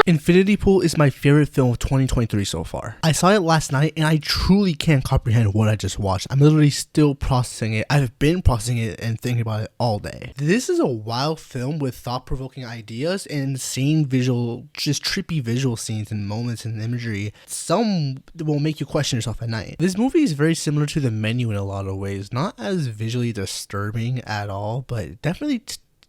Infinity Pool is my favorite film of 2023 so far. I saw it last night and I truly can't comprehend what I just watched. I'm literally still processing it. I've been processing it and thinking about it all day. This is a wild film with thought-provoking ideas and insane visual, just trippy visual scenes and moments and imagery. Some will make you question yourself at night. This movie is very similar to The Menu in a lot of ways. Not as visually disturbing at all, but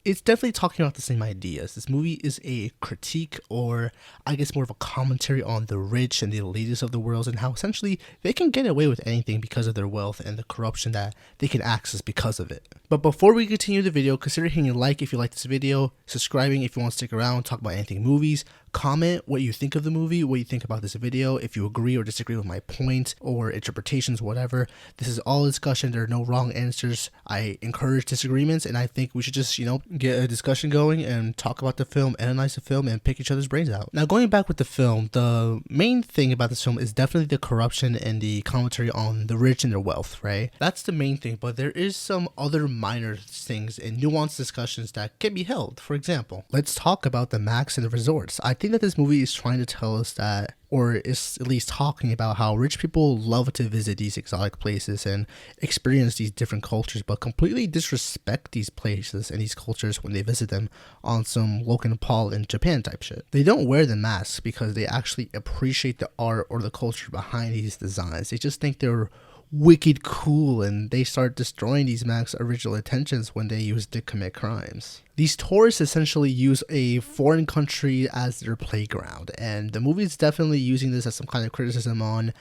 it's definitely talking about the same ideas. This movie is a critique, or I guess more of a commentary on the rich and the elitists of the world and how essentially they can get away with anything because of their wealth and the corruption that they can access because of it. But before we continue the video, consider hitting a like if you like this video, subscribing if you want to stick around, talk about anything movies, comment what you think of the movie, what you think about this video, if you agree or disagree with my point or interpretations, whatever. This is all discussion. There are no wrong answers. I encourage disagreements, and I think we should just, get a discussion going and talk about the film, analyze the film, and pick each other's brains out. Now, going back with the film, the main thing about this film is definitely the corruption and the commentary on the rich and their wealth, right? That's the main thing, but there is some other minor things and nuanced discussions that can be held. For example, let's talk about the Max and the resorts. I think that this movie is trying to tell us that, or is at least talking about how rich people love to visit these exotic places and experience these different cultures, but completely disrespect these places and these cultures when they visit them on some Logan Paul in Japan type shit. They don't wear the masks because they actually appreciate the art or the culture behind these designs. They just think they're wicked cool, and they start destroying these masks' original intentions when they use to commit crimes. These tourists essentially use a foreign country as their playground, and the movie is definitely using this as some kind of criticism on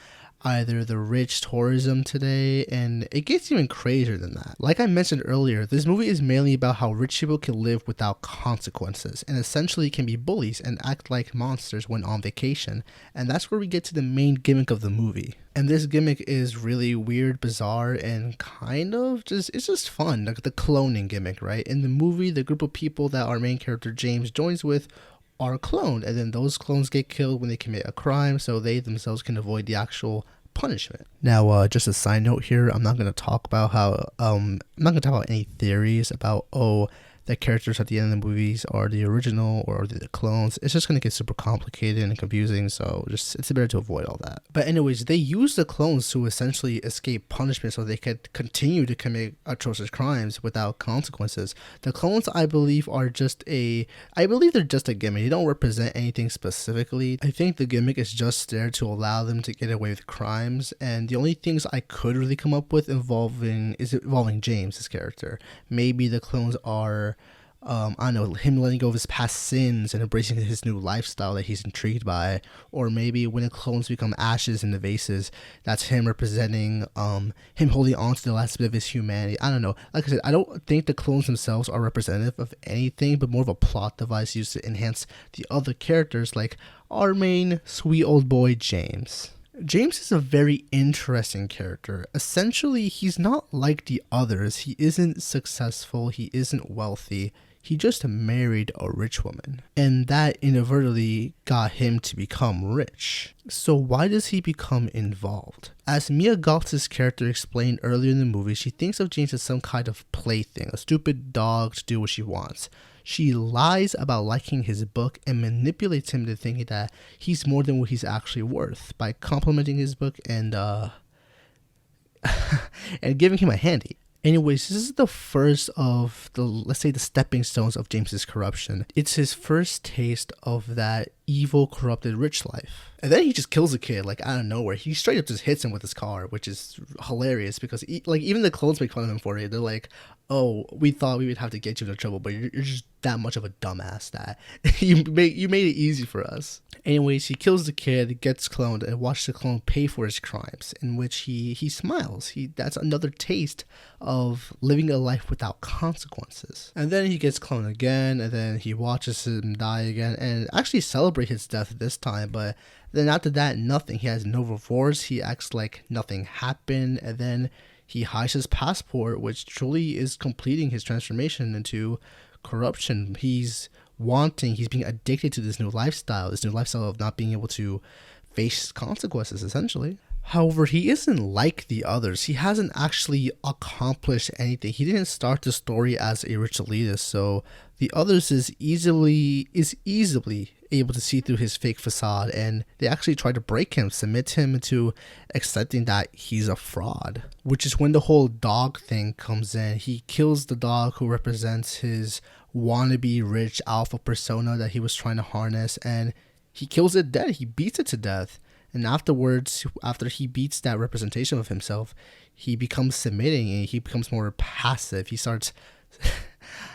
either the rich tourism today, and it gets even crazier than that. Like I mentioned earlier, this movie is mainly about how rich people can live without consequences and essentially can be bullies and act like monsters when on vacation, and that's where we get to the main gimmick of the movie. And this gimmick is really weird, bizarre, and kind of it's just fun, like the cloning gimmick, right? In the movie, the group of people that our main character James joins with are cloned, and then those clones get killed when they commit a crime, so they themselves can avoid the actual punishment. Now, just a side note here, I'm not going to talk about any theories about, the characters at the end of the movies are the original or the clones. It's just going to get super complicated and confusing, so it's better to avoid all that. But anyways, they use the clones to essentially escape punishment so they could continue to commit atrocious crimes without consequences. The clones, I believe, they're just a gimmick. They don't represent anything specifically. I think the gimmick is just there to allow them to get away with crimes, and the only things I could really come up with involving James' character. Maybe the clones are I don't know, him letting go of his past sins and embracing his new lifestyle that he's intrigued by, or maybe when the clones become ashes in the vases, that's him representing him holding on to the last bit of his humanity. I don't know. Like I said, I don't think the clones themselves are representative of anything, but more of a plot device used to enhance the other characters, like our main sweet old boy James. James is a very interesting character. Essentially, he's not like the others. He isn't successful. He isn't wealthy. He just married a rich woman, and that inadvertently got him to become rich. So why does he become involved? As Mia Goth's character explained earlier in the movie, she thinks of James as some kind of plaything, a stupid dog to do what she wants. She lies about liking his book and manipulates him to think that he's more than what he's actually worth by complimenting his book and and giving him a handy. Anyways, this is the first of the stepping stones of James's corruption. It's his first taste of that evil, corrupted, rich life. And then he just kills a kid, like, out of nowhere. He straight up just hits him with his car, which is hilarious because, even the clones make fun of him for it. They're like, oh, we thought we would have to get you into trouble, but you're just that much of a dumbass that you made it easy for us. Anyways, he kills the kid, gets cloned, and watches the clone pay for his crimes, in which he smiles. That's another taste of living a life without consequences. And then he gets cloned again, and then he watches him die again, and actually celebrate his death this time, but then after that, nothing. He has no remorse. He acts like nothing happened, and then he hides his passport, which truly is completing his transformation into corruption. He's being addicted to this new lifestyle of not being able to face consequences, essentially. However, he isn't like the others. He hasn't actually accomplished anything. He didn't start the story as a rich elitist, so the others is easily able to see through his fake facade, and they actually try to break him, submit him into accepting that he's a fraud. Which is when the whole dog thing comes in. He kills the dog who represents his wannabe rich alpha persona that he was trying to harness, and he kills it dead. He beats it to death. And afterwards, after he beats that representation of himself, he becomes submitting and he becomes more passive. He starts,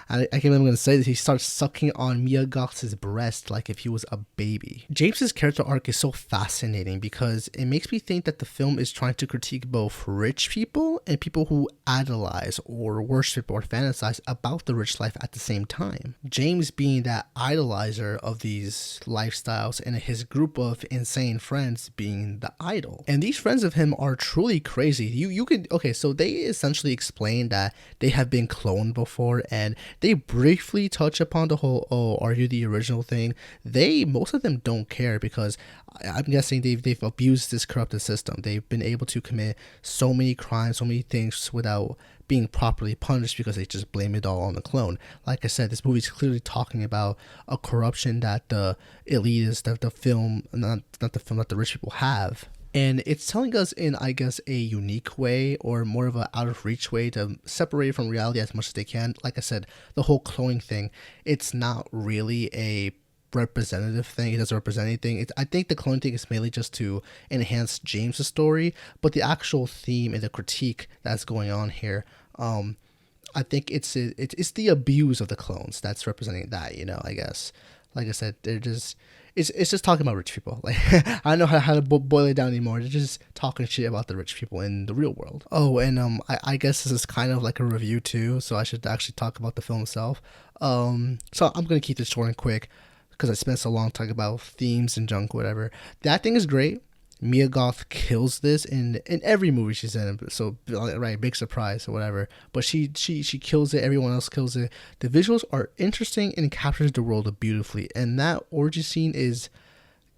I can't believe I'm going to say this, he starts sucking on Mia Goth's breast like if he was a baby. James's character arc is so fascinating because it makes me think that the film is trying to critique both rich people and people who idolize or worship or fantasize about the rich life at the same time. James being that idolizer of these lifestyles and his group of insane friends being the idol. And these friends of him are truly crazy. You could, okay, so they essentially explain that they have been cloned before, and they briefly touch upon the whole, oh, are you the original thing? Most of them don't care because I'm guessing they've abused this corrupted system. They've been able to commit so many crimes, so many things without being properly punished because they just blame it all on the clone. Like I said, this movie is clearly talking about a corruption that the elitists, that the rich people have. And it's telling us in, I guess, a unique way or more of an out of reach way to separate it from reality as much as they can. Like I said, the whole cloning thing, it's not really a representative thing. It doesn't represent anything. I think the cloning thing is mainly just to enhance James's story, but the actual theme and the critique that's going on here, I think it's the abuse of the clones that's representing that, I guess. Like I said, they're just... It's just talking about rich people. Like, I don't know how to boil it down anymore. They're just talking shit about the rich people in the real world. Oh, and I guess this is kind of like a review too, so I should actually talk about the film itself. So I'm gonna keep this short and quick because I spent so long talking about themes and junk, whatever. The acting is great. Mia Goth kills this in every movie she's in, so right, big surprise or whatever. But she kills it. Everyone else kills it. The visuals are interesting and captures the world beautifully. And that orgy scene is,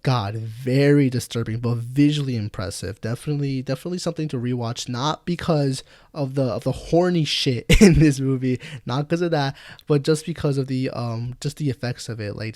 God, very disturbing, but visually impressive. Definitely something to rewatch. Not because of the horny shit in this movie, not because of that, but just because of the effects of it. Like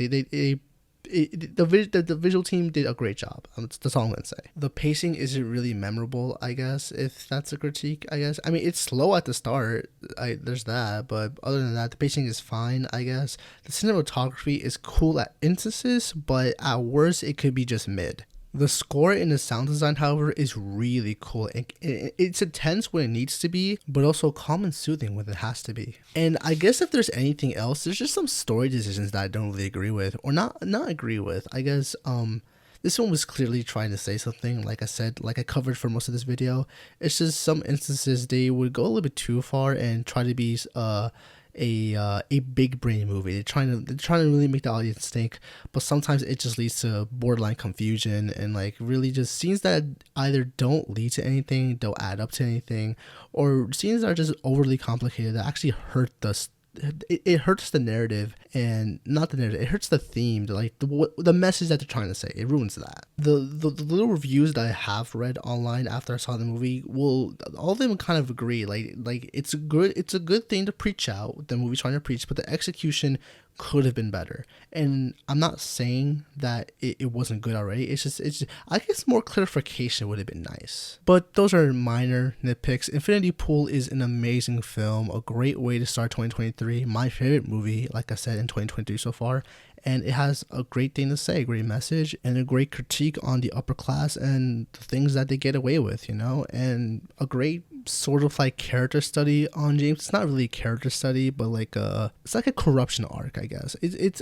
the visual team did a great job. That's all I'm gonna say. The pacing isn't really memorable, I guess, if that's a critique. I guess, I mean, it's slow at the start, there's that, but other than that, the pacing is fine, I guess. The cinematography is cool at instances, but at worst it could be just mid. The score and the sound design, however, is really cool. It's intense when it needs to be, but also calm and soothing when it has to be. And I guess if there's anything else, there's just some story decisions that I don't really agree with, or not agree with. I guess this one was clearly trying to say something. Like I said, like I covered for most of this video, it's just some instances they would go a little bit too far and try to be a big brain movie. They're trying to really make the audience think, but sometimes it just leads to borderline confusion and like really just scenes that either don't lead to anything, don't add up to anything, or scenes that are just overly complicated that actually hurt it hurts the narrative, and not the narrative, it hurts the theme, like the message that they're trying to say. It ruins that. The little reviews that I have read online after I saw the movie, all of them kind of agree. Like it's a good thing to preach out, the movie's trying to preach, but the execution could have been better. And I'm not saying that it wasn't good already. It's just I guess more clarification would have been nice. But those are minor nitpicks. Infinity Pool is an amazing film, a great way to start 2023. My favorite movie, like I said, in 2023 so far. And it has a great thing to say, a great message, and a great critique on the upper class and the things that they get away with, and a great sort of like character study on James. It's not really a character study, but it's like a corruption arc, I guess.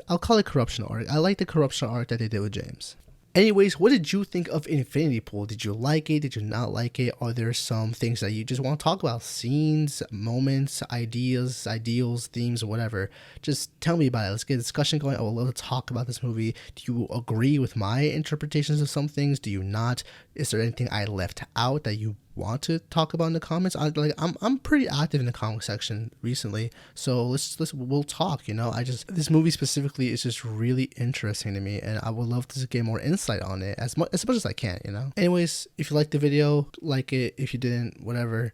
I'll call it corruption arc. I like the corruption arc that they did with James. Anyways, what did you think of Infinity Pool? Did you like it? Did you not like it? Are there some things that you just want to talk about? Scenes, moments, ideas, ideals, themes, whatever. Just tell me about it. Let's get a discussion going. I would love to talk about this movie. Do you agree with my interpretations of some things? Do you not? Is there anything I left out that you want to talk about in the comments. I'm pretty active in the comment section recently, so we'll talk. This movie specifically is just really interesting to me, and I would love to get more insight on it as much as I can. Anyways, if you liked the video, like it. If you didn't, whatever.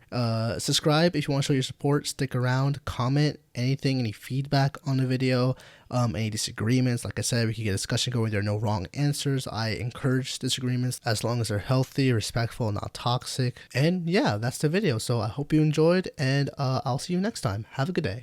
Subscribe if you want to show your support. Stick around. Comment anything, any feedback on the video, any disagreements. Like I said, we can get a discussion going. There are no wrong answers. I encourage disagreements as long as they're healthy, respectful, not toxic. And yeah, that's the video. So I hope you enjoyed, and I'll see you next time. Have a good day.